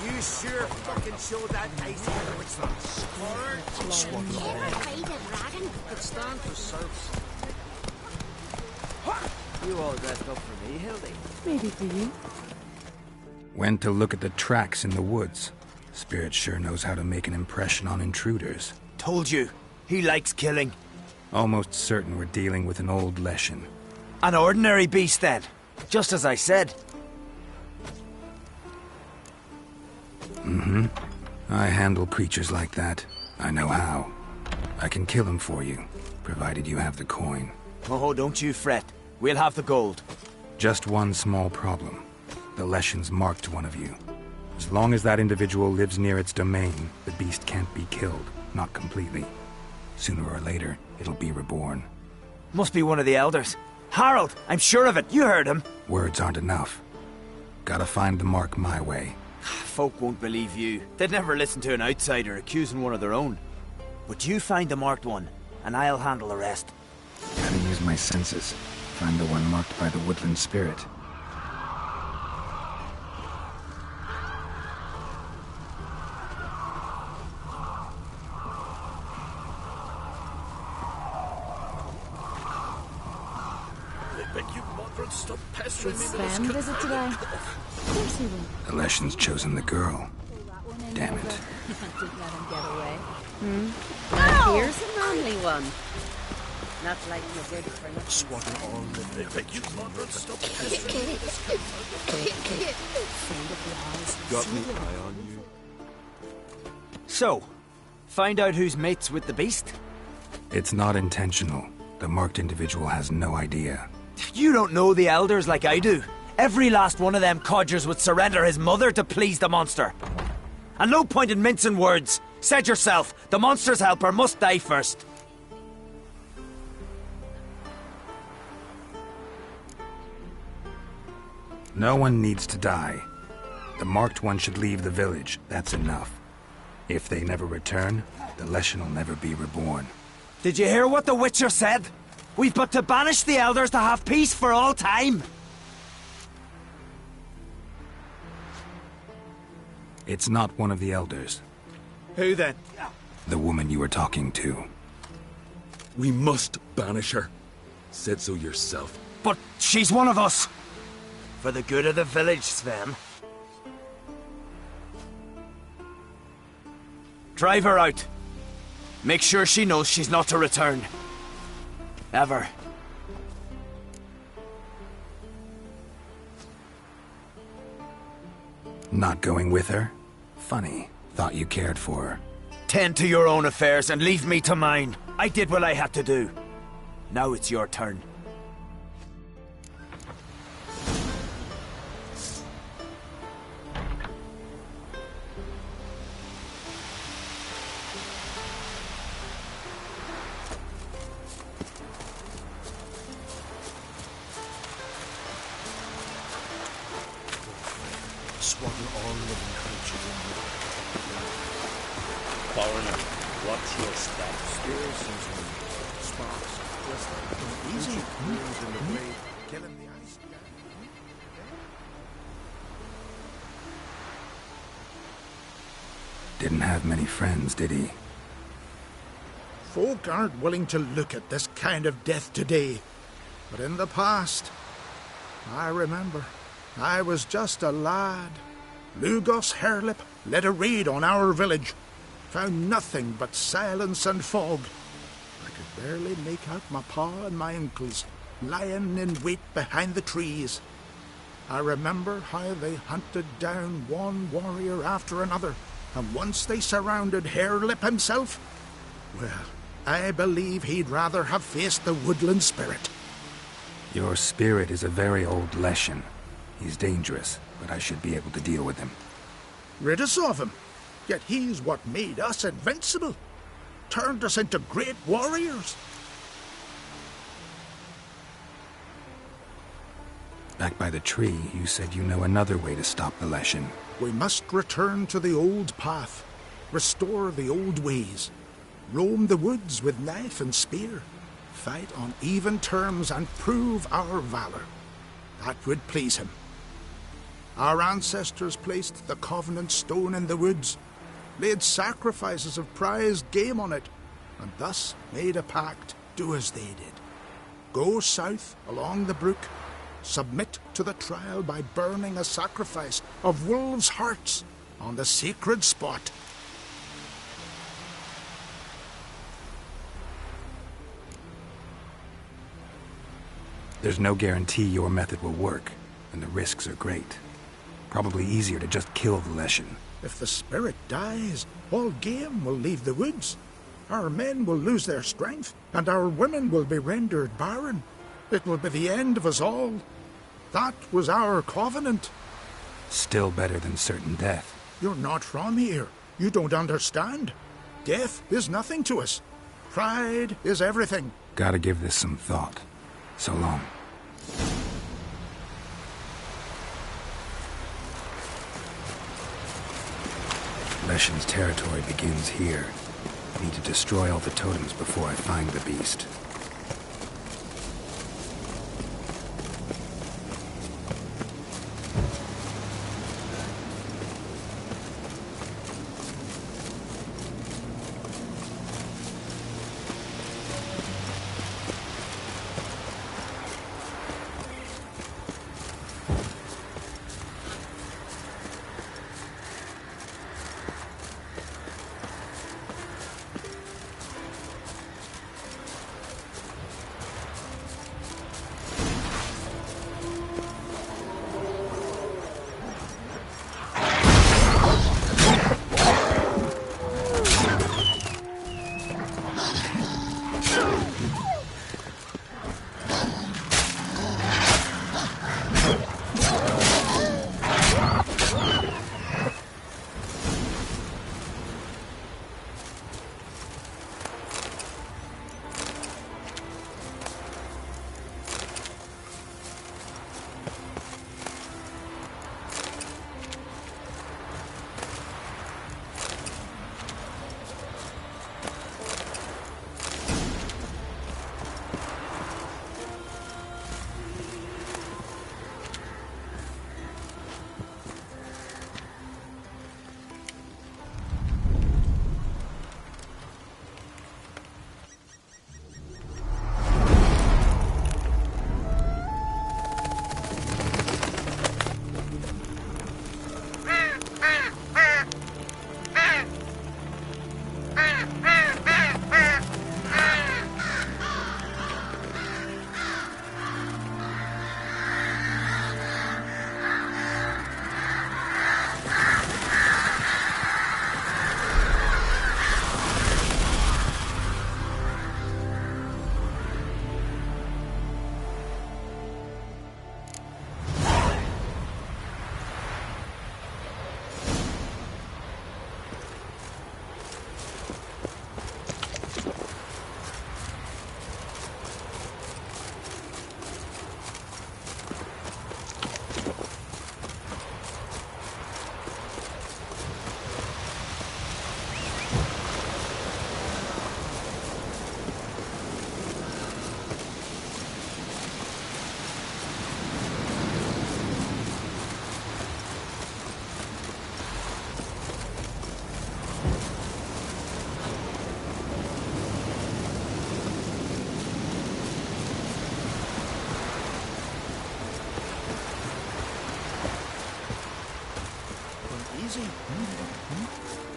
Speaker 13: You sure fucking showed that ice which one.
Speaker 11: Could stand for serfs.
Speaker 4: You all dressed up for me, Hildy.
Speaker 17: Maybe for you.
Speaker 1: Went to look at the tracks in the woods. Spirit sure knows how to make an impression on intruders.
Speaker 16: Told you, he likes killing.
Speaker 1: Almost certain we're dealing with an old Leshen.
Speaker 16: An ordinary beast, then?
Speaker 4: Just as I said.
Speaker 1: Mm-hmm. I handle creatures like that. I know how. I can kill him for you, provided you have the coin.
Speaker 16: Oh, don't you fret. We'll have the gold.
Speaker 1: Just one small problem. The Leshen's marked one of you. As long as that individual lives near its domain, the beast can't be killed. Not completely. Sooner or later, it'll be reborn.
Speaker 16: Must be one of the elders. Harold, I'm sure of it. You heard him.
Speaker 1: Words aren't enough. Gotta find the mark my way.
Speaker 16: Folk won't believe you. They'd never listen to an outsider accusing one of their own. But you find the marked one, and I'll handle the rest.
Speaker 1: Gotta use my senses. Find the one marked by the woodland spirit.
Speaker 17: Should Sven visit today? Of course he will.
Speaker 1: The Leshen's chosen the girl. Damn it.
Speaker 17: Didn't let him get away. Now here's a manly one. Not like the good for nothing.
Speaker 11: Swaddle all the bit. You moderate stop
Speaker 15: Got me eye on you.
Speaker 16: So, find out who's mates with the beast?
Speaker 1: It's not intentional. The marked individual has no idea.
Speaker 16: You don't know the elders like I do. Every last one of them codgers would surrender his mother to please the monster. And no point in mincing words. Said yourself, the monster's helper must die first.
Speaker 1: No one needs to die. The marked one should leave the village. That's enough. If they never return, the Leshen will never be reborn.
Speaker 16: Did you hear what the Witcher said? We've but to banish the elders to have peace for all time.
Speaker 1: It's not one of the elders.
Speaker 16: Who then?
Speaker 1: The woman you were talking to.
Speaker 18: We must banish her. Said so yourself.
Speaker 16: But she's one of us. For the good of the village, Sven. Drive her out. Make sure she knows she's not to return. Ever.
Speaker 1: Not going with her? Funny. Thought you cared for her.
Speaker 16: Tend to your own affairs and leave me to mine. I did what I had to do. Now it's your turn.
Speaker 11: Swaddle all living creatures in you.
Speaker 15: Foreigner, watch your step.
Speaker 11: Spears and sparks. Easy. Moves in the blade. Killing the ice.
Speaker 1: Didn't have many friends, did he?
Speaker 5: Folk aren't willing to look at this kind of death today. But in the past, I remember, I was just a lad. Lugos Harelip led a raid on our village. Found nothing but silence and fog. I could barely make out my pa and my uncles lying in wait behind the trees. I remember how they hunted down one warrior after another, and once they surrounded Harelip himself, well, I believe he'd rather have faced the woodland spirit.
Speaker 1: Your spirit is a very old Leshen. He's dangerous, but I should be able to deal with him.
Speaker 5: Rid us of him. Yet he's what made us invincible. Turned us into great warriors.
Speaker 1: Back by the tree, you said you know another way to stop the Leshen.
Speaker 5: We must return to the old path. Restore the old ways. Roam the woods with knife and spear. Fight on even terms and prove our valor. That would please him. Our ancestors placed the Covenant Stone in the woods, laid sacrifices of prized game on it, and thus made a pact, do as they did. Go south along the brook, submit to the trial by burning a sacrifice of wolves' hearts on the sacred spot.
Speaker 1: There's no guarantee your method will work, and the risks are great. Probably easier to just kill the Leshen.
Speaker 5: If the spirit dies, all game will leave the woods. Our men will lose their strength, and our women will be rendered barren. It will be the end of us all. That was our covenant.
Speaker 1: Still better than certain death.
Speaker 5: You're not from here. You don't understand. Death is nothing to us. Pride is everything.
Speaker 1: Gotta give this some thought. So long. Leshen's territory begins here. Need to destroy all the totems before I find the beast.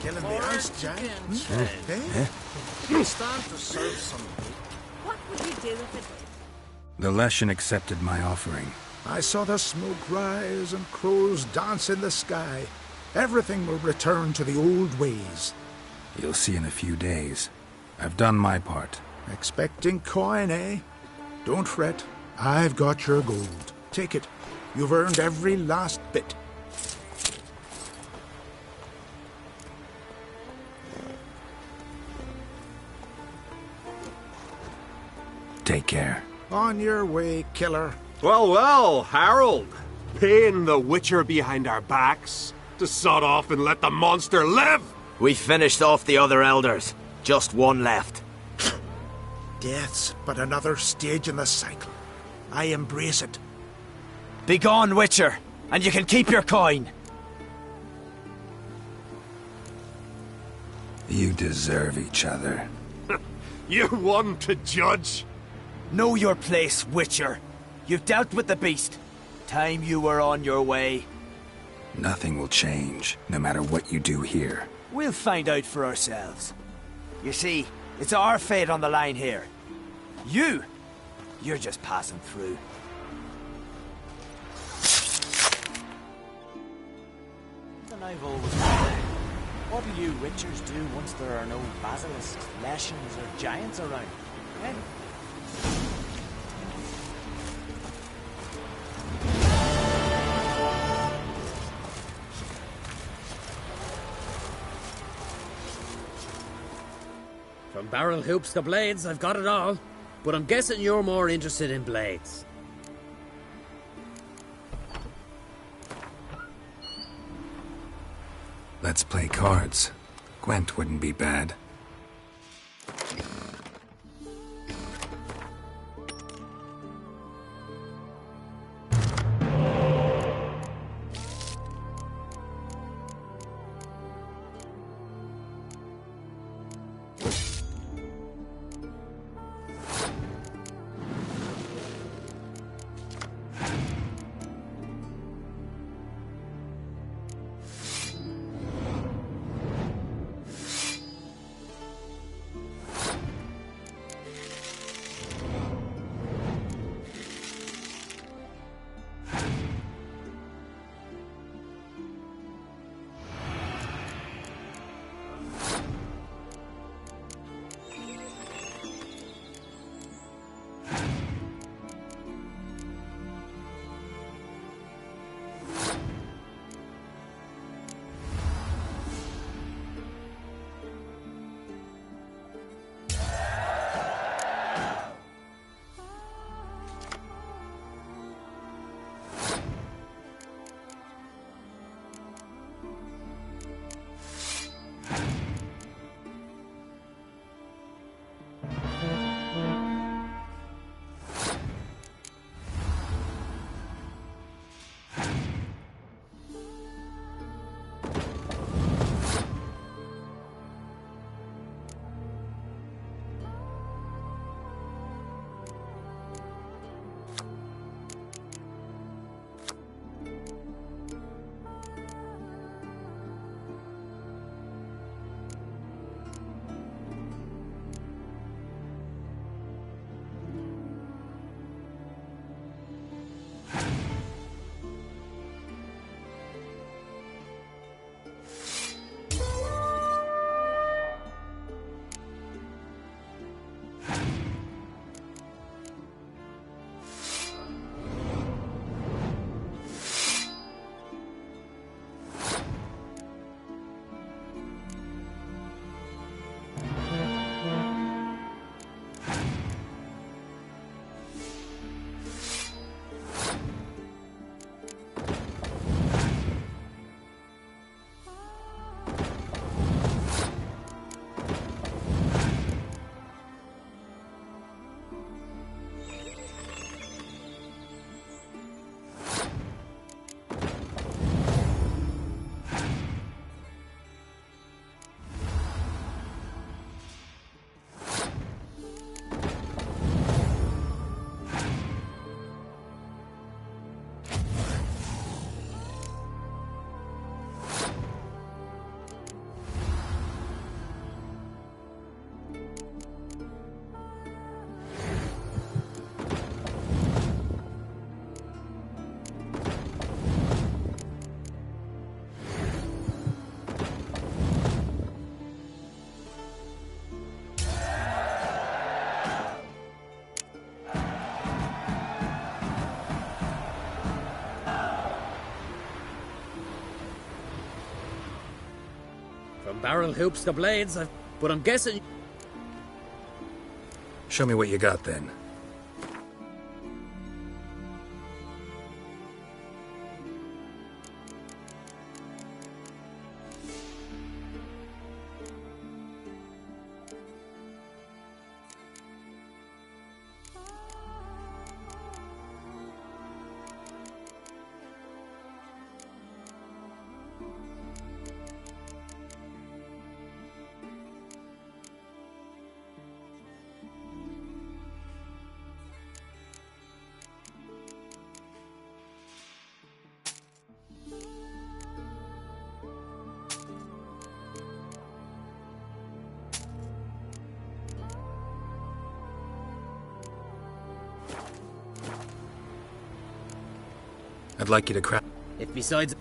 Speaker 5: Killing the ice giant.
Speaker 13: It's time to serve some meat.
Speaker 17: What would you do if it did?
Speaker 1: The Leshen accepted my offering.
Speaker 5: I saw the smoke rise and crows dance in the sky. Everything will return to the old ways.
Speaker 1: You'll see in a few days. I've done my part.
Speaker 5: Expecting coin, eh? Don't fret. I've got your gold. Take it. You've earned every last bit.
Speaker 1: Take care.
Speaker 5: On your way, killer.
Speaker 19: Well, well, Harold. Paying the Witcher behind our backs to sod off and let the monster live.
Speaker 4: We finished off the other elders. Just one left.
Speaker 5: Death's but another stage in the cycle. I embrace it.
Speaker 16: Begone, Witcher! And you can keep your coin.
Speaker 2: You deserve each other.
Speaker 19: You're one to judge.
Speaker 16: Know your place, Witcher. You've dealt with the beast. Time you were on your way.
Speaker 2: Nothing will change, no matter what you do here.
Speaker 16: We'll find out for ourselves. You see, it's our fate on the line here. You're just passing through.
Speaker 4: And I've always wondered, what do you Witchers do once there are no basilisks, leshens, or giants around? Eh?
Speaker 20: From barrel hoops to blades, I've got it all. But I'm guessing you're more interested in blades.
Speaker 2: Let's play cards. Gwent wouldn't be bad.
Speaker 20: From barrel hoops to blades, but I'm guessing...
Speaker 2: Show me what you got, then. I'd like you to crack.
Speaker 20: If besides...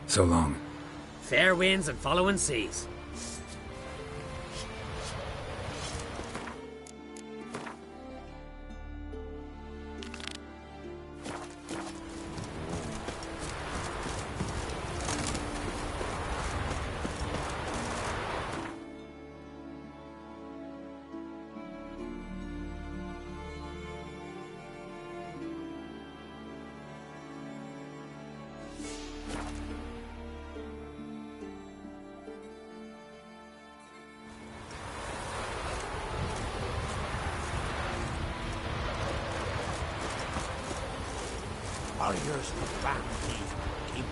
Speaker 2: So long.
Speaker 20: Fair winds and following seas.
Speaker 15: Warriors of Van Keep